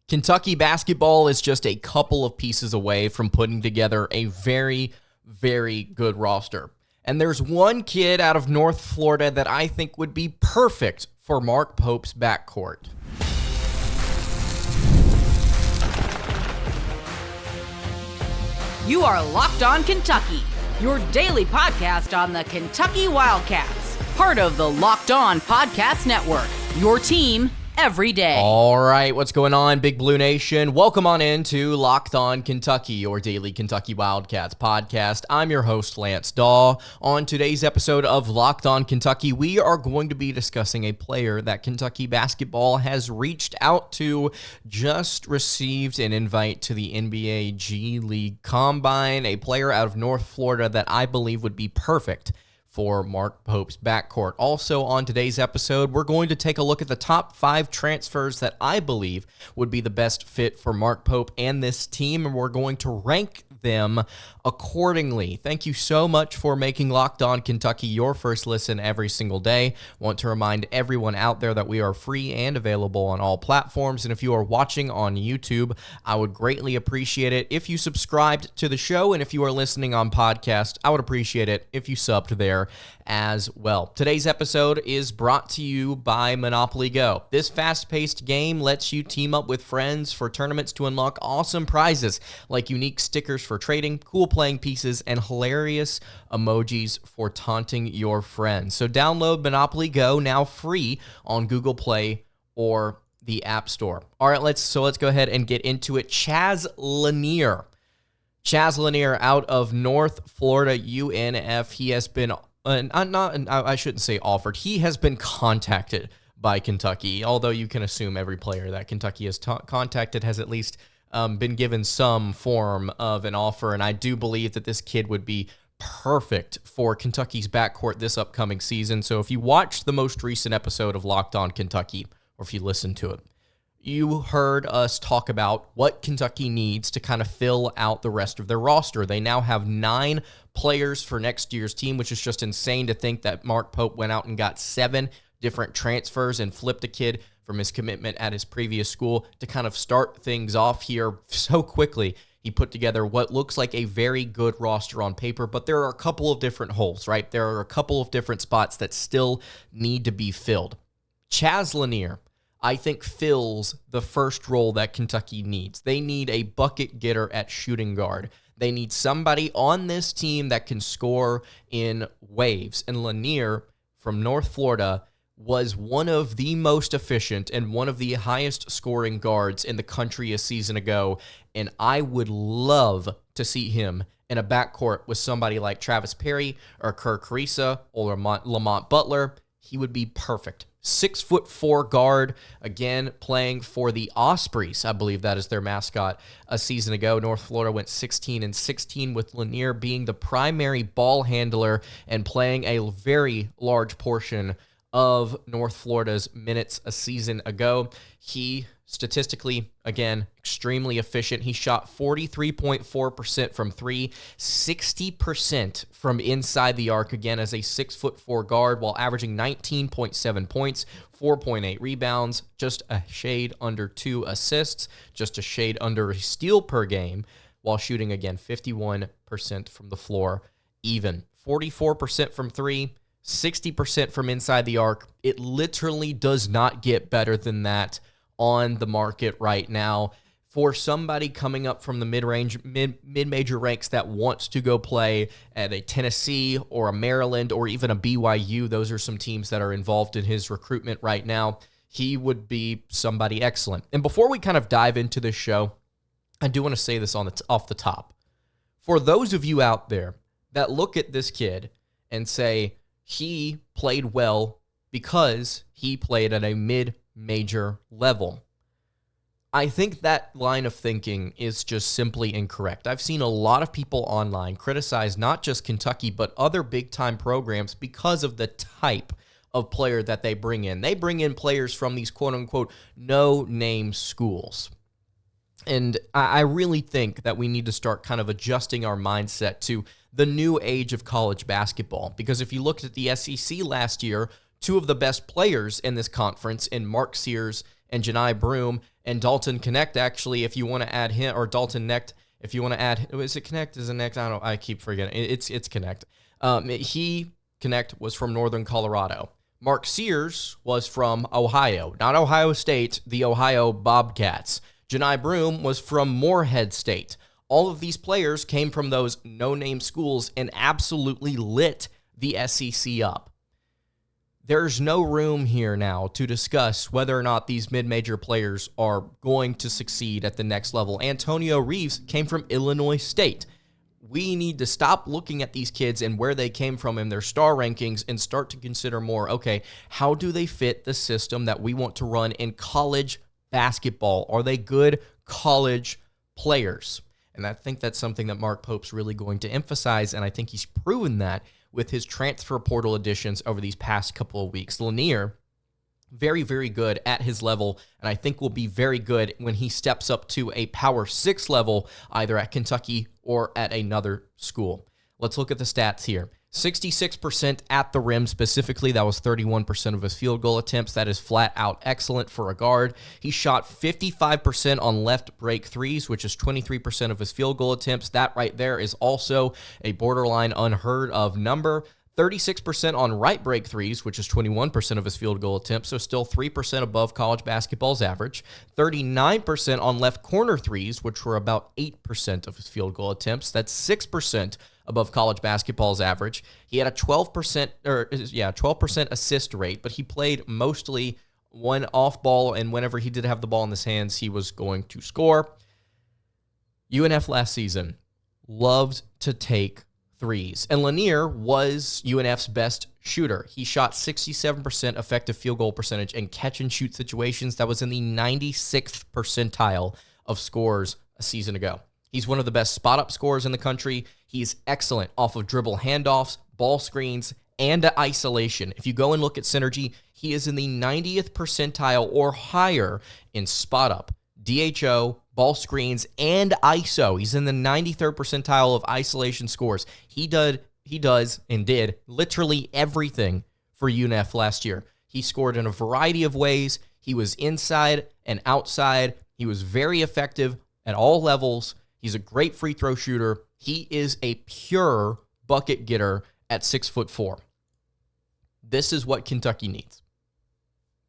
Kentucky basketball is just a couple of pieces away from putting together a very, very good roster. And there's one kid out of North Florida that I think would be perfect for Mark Pope's backcourt. You are Locked On Kentucky, your daily podcast on the Kentucky Wildcats, part of the Locked On Podcast Network, your team every day. All right, what's going on, Big Blue Nation? Welcome on into Locked On Kentucky, your daily Kentucky Wildcats podcast. I'm your host, Lance Dawe. On today's episode of Locked On Kentucky, we are going to be discussing a player that Kentucky basketball has reached out to, just received an invite to the NBA G League Combine, a player out of North Florida that I believe would be perfect for Mark Pope's backcourt. Also on today's episode, we're going to take a look at the top 5 transfers that I believe would be the best fit for Mark Pope and this team, and we're going to rank them accordingly. Thank you so much for making Locked On Kentucky your first listen every single day. Want to remind everyone out there that we are free and available on all platforms, and if you are watching on YouTube, I would greatly appreciate it if you subscribed to the show, and if you are listening on podcast, I would appreciate it if you subbed there as well. Today's episode is brought to you by Monopoly Go. This fast-paced game lets you team up with friends for tournaments to unlock awesome prizes like unique stickers for trading, cool playing pieces, and hilarious emojis for taunting your friends. So download Monopoly Go now free on Google Play or the App Store. All right, let's go ahead and get into it. Chaz Lanier. Chaz Lanier out of North Florida UNF. He has been I shouldn't say offered. He has been contacted by Kentucky, although you can assume every player that Kentucky has contacted has at least been given some form of an offer, and I do believe that this kid would be perfect for Kentucky's backcourt this upcoming season. So if you watched the most recent episode of Locked On Kentucky, or if you listened to it, you heard us talk about what Kentucky needs to kind of fill out the rest of their roster. They now have 9 players for next year's team, which is just insane to think that Mark Pope went out and got 7 different transfers and flipped a kid from his commitment at his previous school to kind of start things off here so quickly. He put together what looks like a very good roster on paper, but there are a couple of different holes, right? There are a couple of different spots that still need to be filled. Chaz Lanier, I think, fills the first role that Kentucky needs. They need a bucket getter at shooting guard. They need somebody on this team that can score in waves. And Lanier from North Florida was one of the most efficient and one of the highest scoring guards in the country a season ago. And I would love to see him in a backcourt with somebody like Travis Perry or Kerr Kriisa or Lamont Butler. He would be perfect. 6'4" guard, again, playing for the Ospreys. I believe that is their mascot. A season ago, North Florida went 16-16 with Lanier being the primary ball handler and playing a very large portion of North Florida's minutes a season ago. He statistically, again, extremely efficient. He shot 43.4% from 3, 60% from inside the arc, again, as a 6'4" guard, while averaging 19.7 points, 4.8 rebounds, just a shade under 2 assists, just a shade under a steal per game, while shooting, again, 51% from the floor, even 44% from 3, 60% from inside the arc. It literally does not get better than that on the market right now. For somebody coming up from the mid-major ranks that wants to go play at a Tennessee or a Maryland or even a BYU, those are some teams that are involved in his recruitment right now. He would be somebody excellent. And before we kind of dive into this show, I do want to say this off the top. For those of you out there that look at this kid and say he played well because he played at a mid-major level, I think that line of thinking is just simply incorrect. I've seen a lot of people online criticize not just Kentucky, but other big-time programs because of the type of player that they bring in. They bring in players from these quote-unquote no-name schools. And I really think that we need to start kind of adjusting our mindset to the new age of college basketball. Because if you looked at the SEC last year, two of the best players in this conference, in Mark Sears and Janai Broome, and Dalton Connect, actually, if you want to add him, or Dalton Necht, if you want to add, is it Connect? Is it Next? I keep forgetting. It's Connect. Connect was from Northern Colorado. Mark Sears was from Ohio, not Ohio State, the Ohio Bobcats. Janai Broome was from Morehead State. All of these players came from those no-name schools and absolutely lit the SEC up. There's no room here now to discuss whether or not these mid-major players are going to succeed at the next level. Antonio Reeves came from Illinois State. We need to stop looking at these kids and where they came from in their star rankings and start to consider more, okay, how do they fit the system that we want to run in college basketball? Are they good college players? And I think that's something that Mark Pope's really going to emphasize, and I think he's proven that with his transfer portal additions over these past couple of weeks. Lanier, very, very good at his level, and I think will be very good when he steps up to a Power 6 level, either at Kentucky or at another school. Let's look at the stats here. 66% at the rim specifically. That was 31% of his field goal attempts. That is flat out excellent for a guard. He shot 55% on left break threes, which is 23% of his field goal attempts. That right there is also a borderline unheard of number. 36% on right break threes, which is 21% of his field goal attempts, so still 3% above college basketball's average. 39% on left corner threes, which were about 8% of his field goal attempts. That's 6% above college basketball's average. He had a 12% assist rate, but he played mostly one off ball, and whenever he did have the ball in his hands, he was going to score. UNF last season loved to take threes, and Lanier was UNF's best shooter. He shot 67% effective field goal percentage in catch-and-shoot situations. That was in the 96th percentile of scores a season ago. He's one of the best spot-up scorers in the country. He's excellent off of dribble handoffs, ball screens, and isolation. If you go and look at Synergy, he is in the 90th percentile or higher in spot-up, DHO, ball screens, and ISO. He's in the 93rd percentile of isolation scores. He does and did literally everything for UNF last year. He scored in a variety of ways. He was inside and outside. He was very effective at all levels. He's a great free throw shooter. He is a pure bucket getter at 6'4". This is what Kentucky needs.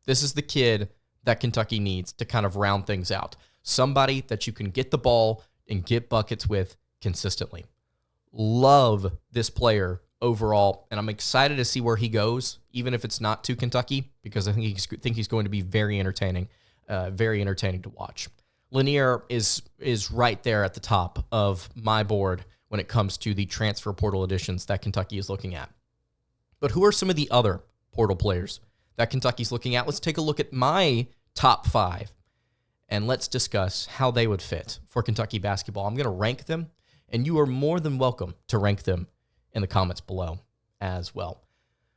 This is the kid that Kentucky needs to kind of round things out. Somebody that you can get the ball and get buckets with consistently. Love this player overall, and I'm excited to see where he goes, even if it's not to Kentucky, because I think he's going to be very entertaining to watch. Lanier is right there at the top of my board when it comes to the transfer portal additions that Kentucky is looking at. But who are some of the other portal players that Kentucky's looking at? Let's take a look at my top 5, and let's discuss how they would fit for Kentucky basketball. I'm going to rank them, and you are more than welcome to rank them in the comments below as well.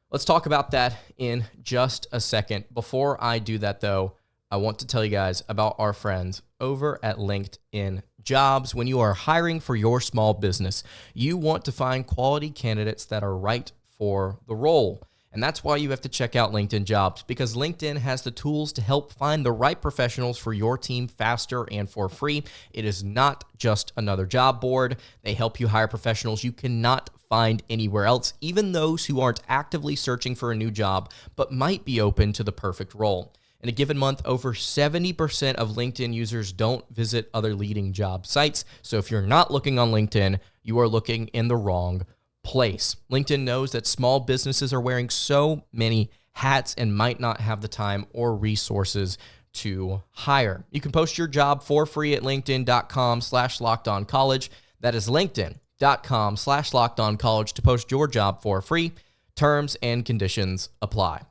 Let's talk about that in just a second. Before I do that, though, I want to tell you guys about our friends over at LinkedIn Jobs. When you are hiring for your small business, you want to find quality candidates that are right for the role. And that's why you have to check out LinkedIn Jobs, because LinkedIn has the tools to help find the right professionals for your team faster and for free. It is not just another job board. They help you hire professionals you cannot find anywhere else, even those who aren't actively searching for a new job, but might be open to the perfect role. In a given month, over 70% of LinkedIn users don't visit other leading job sites. So if you're not looking on LinkedIn, you are looking in the wrong place. LinkedIn knows that small businesses are wearing so many hats and might not have the time or resources to hire. You can post your job for free at linkedin.com/lockedoncollege. That is linkedin.com/lockedoncollege to post your job for free. Terms and conditions apply.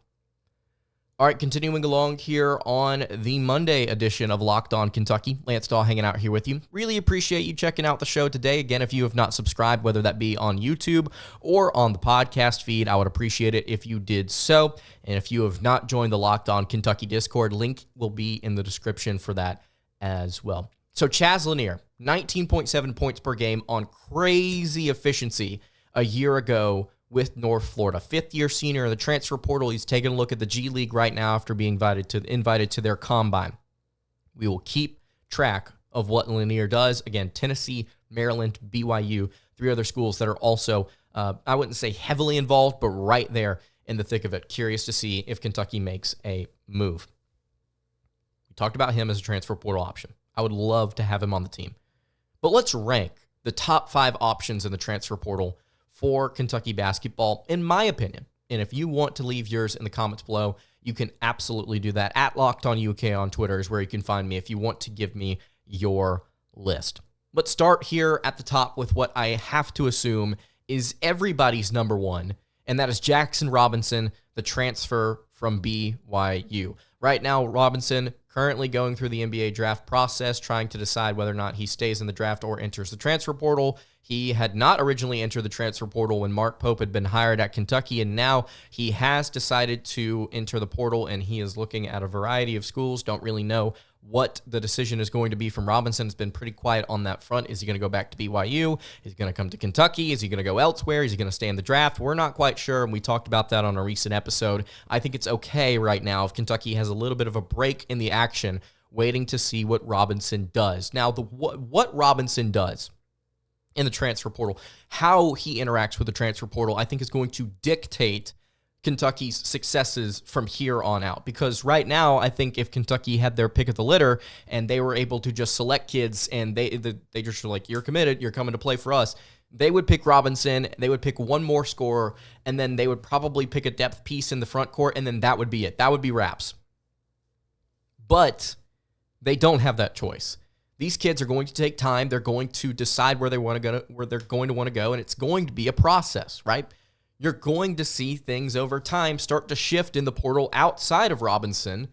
All right, continuing along here on the Monday edition of Locked On Kentucky. Lance Dawe hanging out here with you. Really appreciate you checking out the show today. Again, if you have not subscribed, whether that be on YouTube or on the podcast feed, I would appreciate it if you did so. And if you have not joined the Locked On Kentucky Discord, link will be in the description for that as well. So Chaz Lanier, 19.7 points per game on crazy efficiency a year ago with North Florida. Fifth-year senior in the transfer portal. He's taking a look at the G League right now after being invited to their combine. We will keep track of what Lanier does. Again, Tennessee, Maryland, BYU, 3 other schools that are also, I wouldn't say heavily involved, but right there in the thick of it. Curious to see if Kentucky makes a move. We talked about him as a transfer portal option. I would love to have him on the team. But let's rank the top 5 options in the transfer portal for Kentucky basketball, in my opinion. And if you want to leave yours in the comments below, you can absolutely do that. At LockedOnUK on Twitter is where you can find me if you want to give me your list. Let's start here at the top with what I have to assume is everybody's number one, and that is Jaxson Robinson, the transfer from BYU. Right now, Robinson currently going through the NBA draft process, trying to decide whether or not he stays in the draft or enters the transfer portal. He had not originally entered the transfer portal when Mark Pope had been hired at Kentucky, and now he has decided to enter the portal, and he is looking at a variety of schools. Don't really know what the decision is going to be from Robinson. It's been pretty quiet on that front. Is he going to go back to BYU? Is he going to come to Kentucky? Is he going to go elsewhere? Is he going to stay in the draft? We're not quite sure, and we talked about that on a recent episode. I think it's okay right now if Kentucky has a little bit of a break in the action, waiting to see what Robinson does. Now, what Robinson does in the transfer portal, how he interacts with the transfer portal, I think is going to dictate Kentucky's successes from here on out. Because right now, I think if Kentucky had their pick of the litter and they were able to just select kids and they just were like, you're committed, you're coming to play for us, they would pick Robinson, they would pick one more scorer, and then they would probably pick a depth piece in the front court, and then that would be it. That would be wraps. But they don't have that choice. These kids are going to take time. They're going to decide where they're going to want to go, and it's going to be a process, right? You're going to see things over time start to shift in the portal outside of Robinson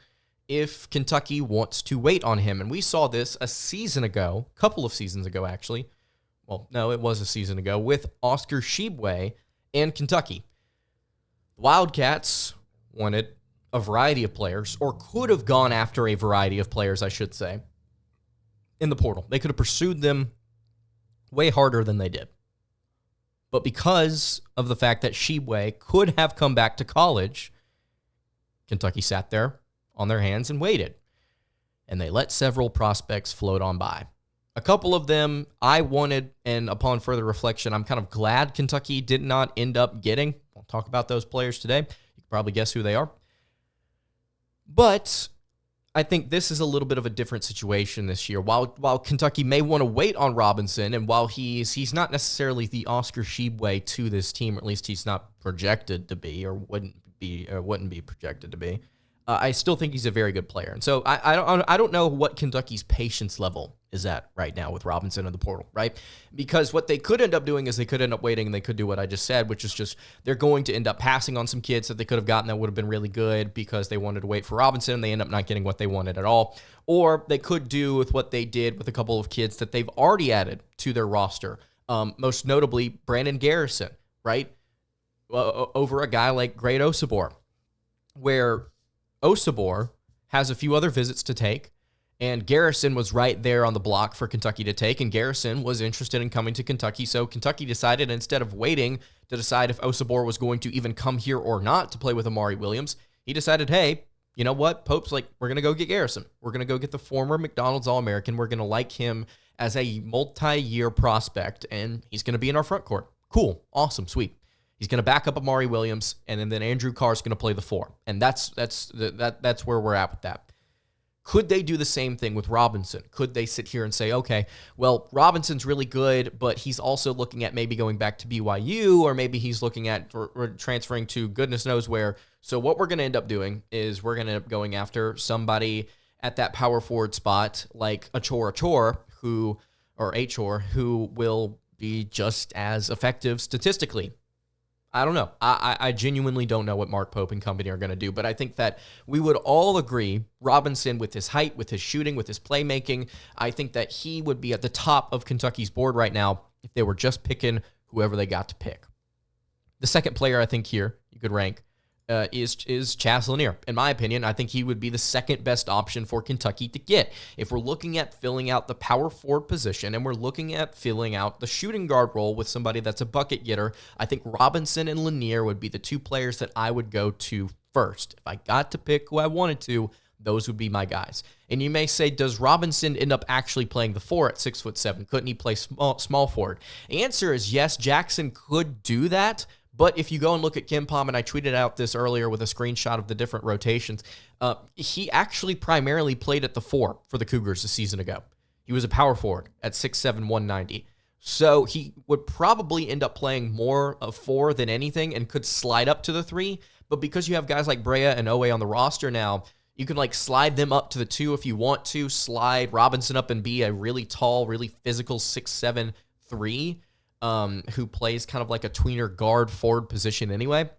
if Kentucky wants to wait on him. And we saw this a couple of seasons ago, actually. Well, no, it was a season ago with Oscar Tshiebwe and Kentucky. The Wildcats wanted a variety of players, or could have gone after a variety of players, I should say, in the portal. They could have pursued them way harder than they did. But because of the fact that Tshiebwe could have come back to college, Kentucky sat there on their hands and waited. And they let several prospects float on by. A couple of them I wanted, and upon further reflection, I'm kind of glad Kentucky did not end up getting. I'll talk about those players today. You can probably guess who they are. But I think this is a little bit of a different situation this year. While Kentucky may want to wait on Robinson, and while he's not necessarily the Oscar Tshiebwe to this team, or at least he's not projected to be, or wouldn't be projected to be, I still think he's a very good player. And so I don't know what Kentucky's patience level is at right now with Robinson in the portal, right? Because what they could end up doing is they could end up waiting, and they could do what I just said, which is just they're going to end up passing on some kids that they could have gotten that would have been really good because they wanted to wait for Robinson, and they end up not getting what they wanted at all. Or they could do with what they did with a couple of kids that they've already added to their roster, most notably Brandon Garrison, right? Over a guy like Great Osabor, where Osabor has a few other visits to take, and Garrison was right there on the block for Kentucky to take, and Garrison was interested in coming to Kentucky, so Kentucky decided, instead of waiting to decide if Osabor was going to even come here or not to play with Amari Williams, he decided, hey, you know what? Pope's like, we're going to go get Garrison. We're going to go get the former McDonald's All-American. We're going to like him as a multi-year prospect, and he's going to be in our front court. Cool. Awesome. Sweet. He's going to back up Amari Williams, and then Andrew Carr's going to play the 4. And that's where we're at with that. Could they do the same thing with Robinson? Could they sit here and say, okay, well, Robinson's really good, but he's also looking at maybe going back to BYU, or maybe he's looking at transferring to goodness knows where. So what we're going to end up doing is we're going to end up going after somebody at that power forward spot like Achor Achor, who will be just as effective statistically. I don't know. I genuinely don't know what Mark Pope and company are going to do, but I think that we would all agree Robinson, with his height, with his shooting, with his playmaking, I think that he would be at the top of Kentucky's board right now if they were just picking whoever they got to pick. The second player I think here you could rank is Chaz Lanier. In my opinion, I think he would be the second best option for Kentucky to get. If we're looking at filling out the power forward position and we're looking at filling out the shooting guard role with somebody that's a bucket getter, I think Robinson and Lanier would be the two players that I would go to first. If I got to pick who I wanted to, those would be my guys. And you may say, does Robinson end up actually playing the 4 at 6'7"? Couldn't he play small forward? The answer is yes, Jaxson could do that. But if you go and look at KenPom, and I tweeted out this earlier with a screenshot of the different rotations, he actually primarily played at the 4 for the Cougars a season ago. He was a power forward at 6'7", 190. So he would probably end up playing more of 4 than anything and could slide up to the 3. But because you have guys like Brea and Owe on the roster now, you can like slide them up to the 2 if you want to, slide Robinson up and be a really tall, really physical 6'7", 3. Who plays kind of like a tweener guard forward position anyway.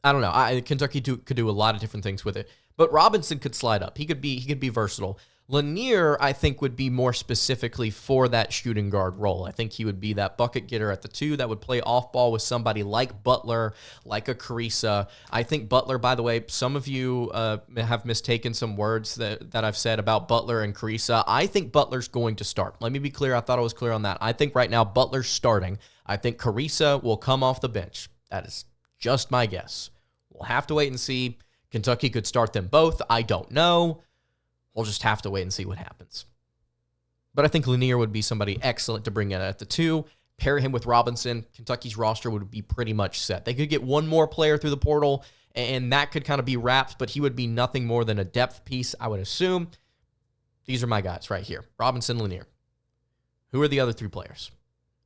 I don't know. Kentucky could do a lot of different things with it. But Robinson could slide up. He could be versatile. Lanier, I think, would be more specifically for that shooting guard role. I think he would be that bucket getter at the 2 that would play off ball with somebody like Butler, like a Carissa. I think Butler, by the way, some of you have mistaken some words that I've said about Butler and Carissa. I think Butler's going to start. Let me be clear. I thought I was clear on that. I think right now Butler's starting. I think Carissa will come off the bench. That is just my guess. We'll have to wait and see. Kentucky could start them both. I don't know. We'll just have to wait and see what happens. But I think Lanier would be somebody excellent to bring in at the 2. Pair him with Robinson. Kentucky's roster would be pretty much set. They could get one more player through the portal, and that could kind of be wrapped, but he would be nothing more than a depth piece, I would assume. These are my guys right here. Robinson, Lanier. Who are the other 3 players?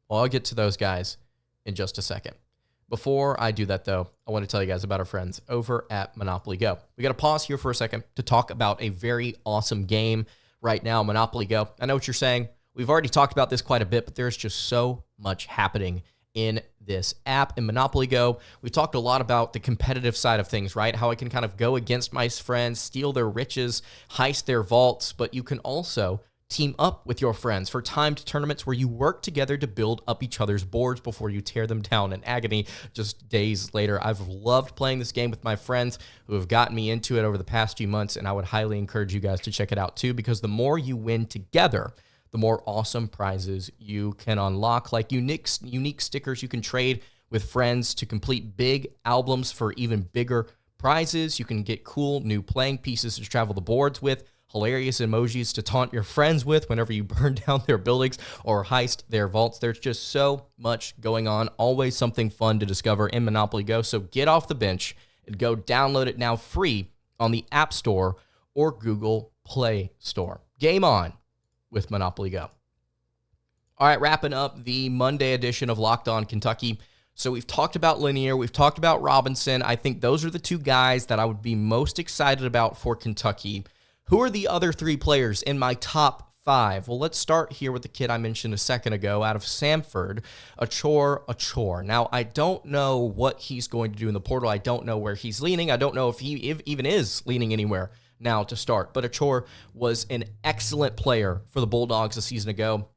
Well, I'll get to those guys in just a second. Before I do that, though, I want to tell you guys about our friends over at Monopoly Go. We got to pause here for a second to talk about a very awesome game right now, Monopoly Go. I know what you're saying. We've already talked about this quite a bit, but there's just so much happening in this app. In Monopoly Go, we talked a lot about the competitive side of things, right? How I can kind of go against my friends, steal their riches, heist their vaults, but you can also team up with your friends for timed tournaments where you work together to build up each other's boards before you tear them down in agony just days later. I've loved playing this game with my friends who have gotten me into it over the past few months, and I would highly encourage you guys to check it out too, because the more you win together, the more awesome prizes you can unlock, like unique stickers you can trade with friends to complete big albums for even bigger prizes. You can get cool new playing pieces to travel the boards with, hilarious emojis to taunt your friends with whenever you burn down their buildings or heist their vaults. There's just so much going on. Always something fun to discover in Monopoly Go. So get off the bench and go download it now free on the App Store or Google Play Store. Game on with Monopoly Go. All right, wrapping up the Monday edition of Locked On Kentucky. So we've talked about Lanier, we've talked about Robinson. I think those are the 2 guys that I would be most excited about for Kentucky. Who are the other 3 players in my top 5? Well, let's start here with the kid I mentioned a second ago out of Samford, Achor Achor. Now, I don't know what he's going to do in the portal. I don't know where he's leaning. I don't know if he even is leaning anywhere now to start. But Achor was an excellent player for the Bulldogs a season ago.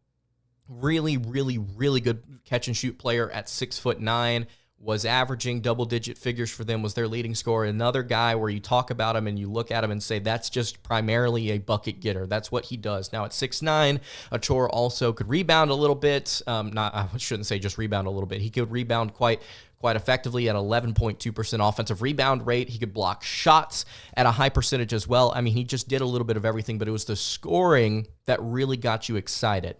Really, really, really good catch-and-shoot player at 6'9", was averaging double-digit figures for them, was their leading scorer. Another guy where you talk about him and you look at him and say, that's just primarily a bucket getter. That's what he does. Now, at 6'9", Achor also could rebound a little bit. I shouldn't say just rebound a little bit. He could rebound quite effectively at 11.2% offensive rebound rate. He could block shots at a high percentage as well. I mean, he just did a little bit of everything, but it was the scoring that really got you excited.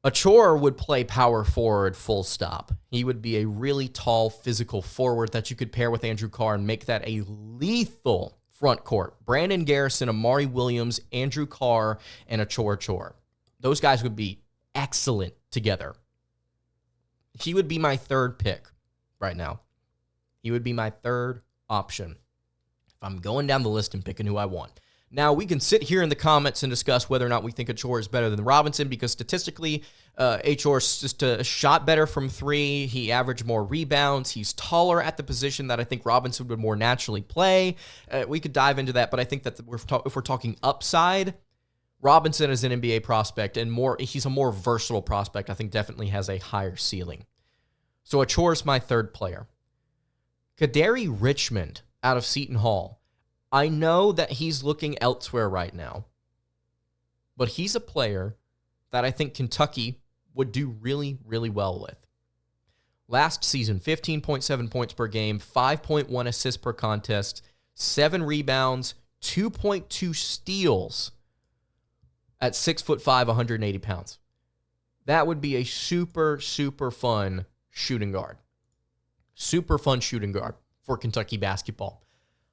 Achor would play power forward full stop. He would be a really tall physical forward that you could pair with Andrew Carr and make that a lethal front court. Brandon Garrison, Amari Williams, Andrew Carr, and Achor Achor. Those guys would be excellent together. He would be my 3rd pick right now. He would be my 3rd option if I'm going down the list and picking who I want. Now, we can sit here in the comments and discuss whether or not we think Achor is better than Robinson, because statistically, Achor is just a shot better from 3. He averaged more rebounds. He's taller at the position that I think Robinson would more naturally play. We could dive into that, but I think that if we're talking upside, Robinson is an NBA prospect, and he's a more versatile prospect. I think definitely has a higher ceiling. So Achor is my 3rd player. Kadary Richmond out of Seton Hall. I know that he's looking elsewhere right now, but he's a player that I think Kentucky would do really, really well with. Last season, 15.7 points per game, 5.1 assists per contest, 7 rebounds, 2.2 steals at 6'5", 180 pounds. That would be a super, super fun shooting guard. Super fun shooting guard for Kentucky basketball.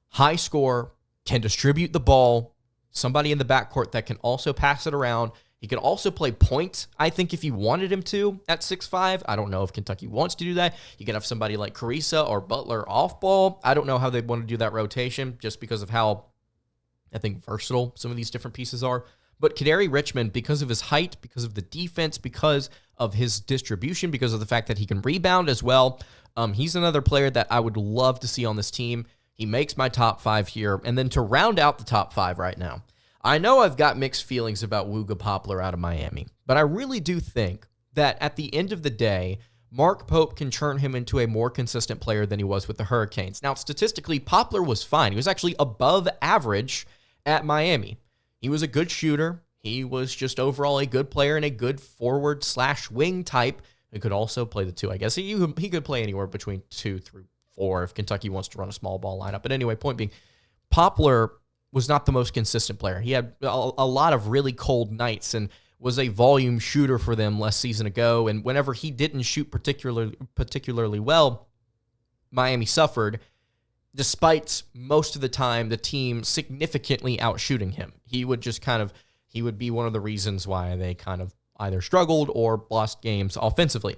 High score, can distribute the ball, somebody in the backcourt that can also pass it around. He could also play point, I think, if you wanted him to at 6'5". I don't know if Kentucky wants to do that. You could have somebody like Carissa or Butler off ball. I don't know how they want to do that rotation just because of how, I think, versatile some of these different pieces are. But Kadary Richmond, because of his height, because of the defense, because of his distribution, because of the fact that he can rebound as well, he's another player that I would love to see on this team. He makes my top 5 here. And then to round out the top 5 right now, I know I've got mixed feelings about Wooga Poplar out of Miami, but I really do think that at the end of the day, Mark Pope can turn him into a more consistent player than he was with the Hurricanes. Now, statistically, Poplar was fine. He was actually above average at Miami. He was a good shooter. He was just overall a good player and a good forward/wing type. He could also play the 2. I guess he could play anywhere between 2 through 4 if Kentucky wants to run a small ball lineup. But anyway, point being, Poplar was not the most consistent player. He had a lot of really cold nights and was a volume shooter for them last season ago. And whenever he didn't shoot particularly well, Miami suffered, despite most of the time the team significantly outshooting him. He would be one of the reasons why they kind of either struggled or lost games offensively.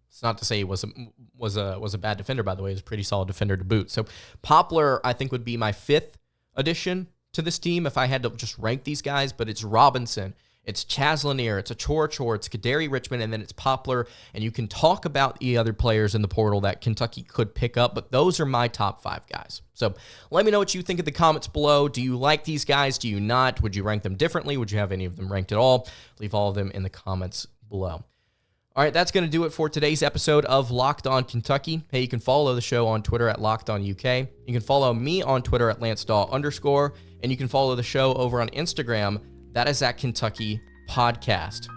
It's not to say he was a bad defender, by the way. He was a pretty solid defender to boot. So Poplar, I think, would be my 5th addition to this team if I had to just rank these guys, but it's Robinson, it's Chaz Lanier, it's Achor Achor, it's Kadary Richmond, and then it's Poplar, and you can talk about the other players in the portal that Kentucky could pick up, but those are my top 5 guys. So let me know what you think in the comments below. Do you like these guys? Do you not? Would you rank them differently? Would you have any of them ranked at all? Leave all of them in the comments below. All right, that's going to do it for today's episode of Locked On Kentucky. Hey, you can follow the show on Twitter at LockedOnUK. You can follow me on Twitter at LanceDawe_, and you can follow the show over on Instagram. That is at Kentucky Podcast.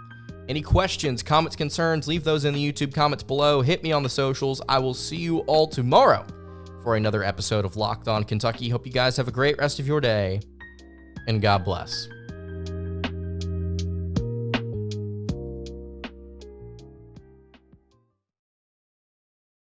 Any questions, comments, concerns, leave those in the YouTube comments below. Hit me on the socials. I will see you all tomorrow for another episode of Locked On Kentucky. Hope you guys have a great rest of your day, and God bless.